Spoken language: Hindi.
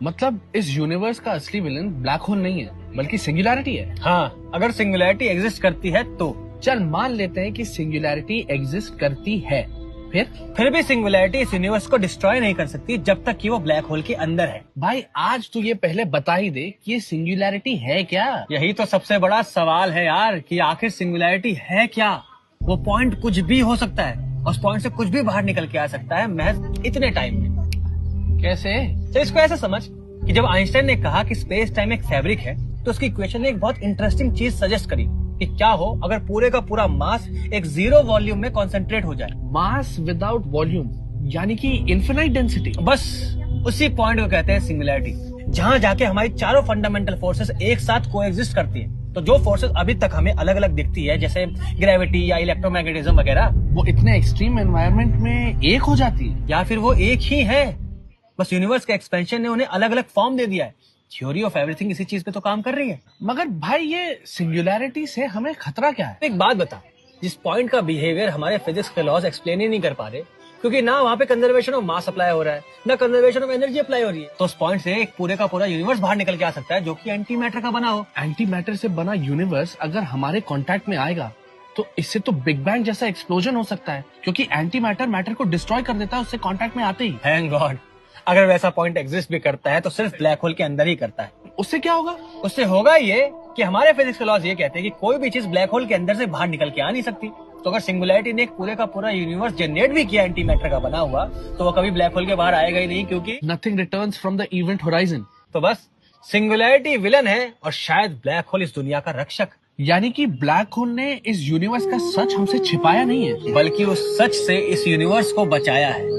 मतलब इस यूनिवर्स का असली विलन ब्लैक होल नहीं है बल्कि सिंगुलैरिटी है। हाँ, अगर सिंगुलैरिटी एग्जिस्ट करती है तो चल मान लेते हैं कि सिंगुलैरिटी एग्जिस्ट करती है, फिर भी सिंगुलैरिटी इस यूनिवर्स को डिस्ट्रॉय नहीं कर सकती जब तक कि वो ब्लैक होल के अंदर है। भाई आज तू ये पहले बता ही दे कि ये सिंगुलैरिटी है क्या। यही तो सबसे बड़ा सवाल है यार कि आखिर सिंगुलैरिटी है क्या। वो पॉइंट कुछ भी हो सकता है, उस पॉइंट से कुछ भी बाहर निकल के आ सकता है महज इतने टाइम में। कैसे? तो इसको ऐसे समझ कि जब आइंस्टाइन ने कहा कि स्पेस टाइम एक फैब्रिक है तो उसकी इक्वेशन ने एक बहुत इंटरेस्टिंग चीज सजेस्ट करी कि क्या हो अगर पूरे का पूरा मास एक जीरो वॉल्यूम में कॉन्सेंट्रेट हो जाए। मास विदाउट वॉल्यूम यानी कि इन्फिनाइट डेंसिटी। बस उसी पॉइंट को कहते हैं सिंगुलैरिटी, जहाँ जाके हमारी चारों फंडामेंटल फोर्सेस एक साथ कोएग्जिस्ट करती है। तो जो फोर्सेस अभी तक हमें अलग अलग दिखती है जैसे ग्रेविटी या इलेक्ट्रोमैग्नेटिज्म वगैरह, वो इतने एक्सट्रीम एनवायरनमेंट में एक हो जाती है या फिर वो एक ही है, बस यूनिवर्स के एक्सपेंशन ने उन्हें अलग अलग फॉर्म दे दिया है। थ्योरी ऑफ एवरीथिंग इसी चीज पे तो काम कर रही है। मगर भाई ये सिंगुलैरिटी से हमें खतरा क्या है? एक बात बता, जिस पॉइंट का बिहेवियर हमारे फिजिक्स के लॉज एक्सप्लेन ही नहीं कर पा रहे, क्योंकि ना वहाँ पे कंजर्वेशन ऑफ मास अप्लाई हो रहा है ना कंजर्वेशन ऑफ एनर्जी अप्लाई हो रही है, तो उस पॉइंट से एक पूरे का पूरा यूनिवर्स बाहर निकल के आ सकता है जो कि एंटी मैटर का बना हो। एंटी मैटर से बना यूनिवर्स अगर हमारे कांटेक्ट में आएगा तो इससे तो बिग बैंग जैसा एक्सप्लोजन हो सकता है, क्योंकि एंटी मैटर मैटर को डिस्ट्रॉय कर देता है उससे कांटेक्ट में आते ही। थैंक गॉड, अगर वैसा पॉइंट एग्जिस्ट भी करता है तो सिर्फ ब्लैक होल के अंदर ही करता है। उससे क्या होगा? उससे होगा ये कि हमारे फिजिक्स के लॉज ये कहते हैं कि कोई भी चीज ब्लैक होल के अंदर से बाहर निकल के आ नहीं सकती। तो अगर सिंगुलैरिटी ने एक पूरे का पूरा यूनिवर्स जनरेट भी किया एंटी मैटर का बना हुआ, तो वो कभी ब्लैक होल के बाहर आएगा ही नहीं, क्योंकि nothing returns from the event horizon. तो बस सिंगुलैरिटी विलन है और शायद ब्लैक होल इस दुनिया का रक्षक। यानी कि ब्लैक होल ने इस यूनिवर्स का सच हमसे छिपाया नहीं है, बल्कि उस सच से इस यूनिवर्स को बचाया है।